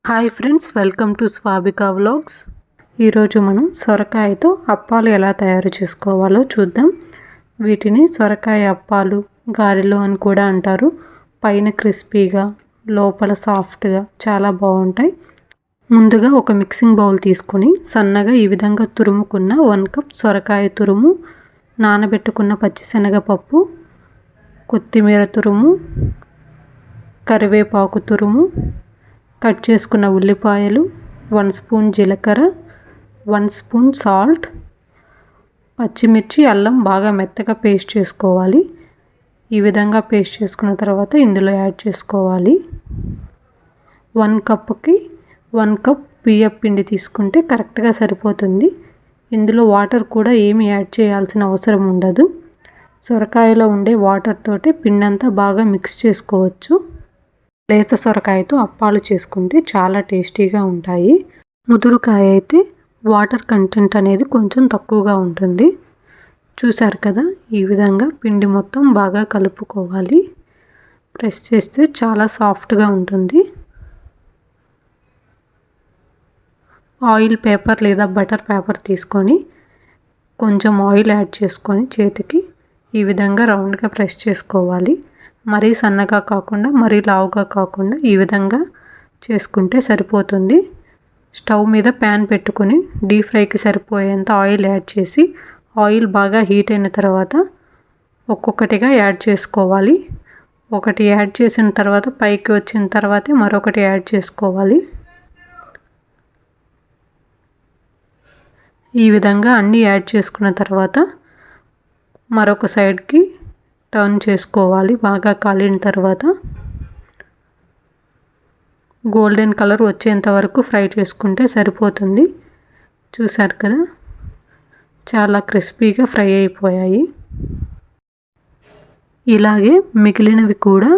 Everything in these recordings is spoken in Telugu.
Hi friends, welcome to Swabhika vlogs. ఈరోజు మనం సొరకాయతో అప్పాలు ఎలా తయారు చేసుకోవాలో చూద్దాం. వీటిని సొరకాయ అప్పాలు, గారెలు అని కూడా అంటారు. పైన క్రిస్పీగా, లోపల సాఫ్ట్గా చాలా బాగుంటాయి. ముందుగా ఒక మిక్సింగ్ బౌల్ తీసుకొని సన్నగా ఈ విధంగా తురుముకున్న 1 కప్ సొరకాయ తురుము, నానబెట్టుకున్న పచ్చిశనగపప్పు, కొత్తిమీర తురుము, కరివేపాకు తురుము, కట్ చేసుకున్న ఉల్లిపాయలు, 1 స్పూన్ జీలకర్ర, 1 స్పూన్ సాల్ట్, పచ్చిమిర్చి, అల్లం బాగా మెత్తగా పేస్ట్ చేసుకోవాలి. ఈ విధంగా పేస్ట్ చేసుకున్న తర్వాత ఇందులో యాడ్ చేసుకోవాలి. 1 కప్పుకి 1 కప్ బియ్యం పిండి తీసుకుంటే కరెక్ట్గా సరిపోతుంది. ఇందులో వాటర్ కూడా ఏమి యాడ్ చేయాల్సిన అవసరం ఉండదు. సొరకాయలో ఉండే వాటర్ తోటే పిండి అంతా బాగా మిక్స్ చేసుకోవచ్చు. లేత సొరకాయతో అప్పాలు చేసుకుంటే చాలా టేస్టీగా ఉంటాయి. ముదురుకాయ అయితే వాటర్ కంటెంట్ అనేది కొంచెం తక్కువగా ఉంటుంది. చూసారు కదా, ఈ విధంగా పిండి మొత్తం బాగా కలుపుకోవాలి. ప్రెస్ చేస్తే చాలా సాఫ్ట్గా ఉంటుంది. ఆయిల్ పేపర్ లేదా బటర్ పేపర్ తీసుకొని కొంచెం ఆయిల్ యాడ్ చేసుకొని చేతికి ఈ విధంగా రౌండ్గా ప్రెస్ చేసుకోవాలి. మరీ సన్నగా కాకుండా మరీ లావుగా కాకుండా ఈ విధంగా చేసుకుంటే సరిపోతుంది. స్టవ్ మీద ప్యాన్ పెట్టుకొని డీప్ ఫ్రైకి సరిపోయేంత ఆయిల్ యాడ్ చేసి, ఆయిల్ బాగా హీట్ అయిన తర్వాత ఒక్కొక్కటిగా యాడ్ చేసుకోవాలి. ఒకటి యాడ్ చేసిన తర్వాత పైకి వచ్చిన తర్వాతే మరొకటి యాడ్ చేసుకోవాలి. ఈ విధంగా అన్నీ యాడ్ చేసుకున్న తర్వాత మరొక సైడ్కి టర్న్ చేసుకోవాలి. బాగా కాలిన తర్వాత గోల్డెన్ కలర్ వచ్చేంత వరకు ఫ్రై చేసుకుంటే సరిపోతుంది. చూసారు కదా, చాలా క్రిస్పీగా ఫ్రై అయిపోయాయి. ఇలాగే మిగిలినవి కూడా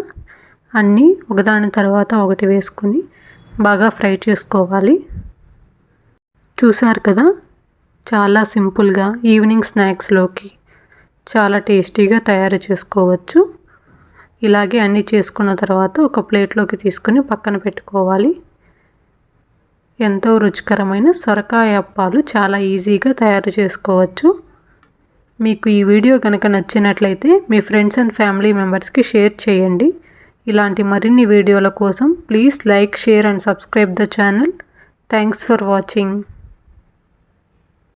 అన్నీ ఒకదాని తర్వాత ఒకటి వేసుకొని బాగా ఫ్రై చేసుకోవాలి. చూసారు కదా, చాలా సింపుల్గా ఈవినింగ్ స్నాక్స్లోకి చాలా టేస్టీగా తయారు చేసుకోవచ్చు. ఇలాగే అన్నీ చేసుకున్న తర్వాత ఒక ప్లేట్లోకి తీసుకొని పక్కన పెట్టుకోవాలి. ఎంతో రుచికరమైన సొరకాయ అప్పాలు చాలా ఈజీగా తయారు చేసుకోవచ్చు. మీకు ఈ వీడియో కనుక నచ్చినట్లయితే మీ ఫ్రెండ్స్ అండ్ ఫ్యామిలీ మెంబర్స్కి షేర్ చేయండి. ఇలాంటి మరిన్ని వీడియోల కోసం please like, share and subscribe the channel. Thanks for watching.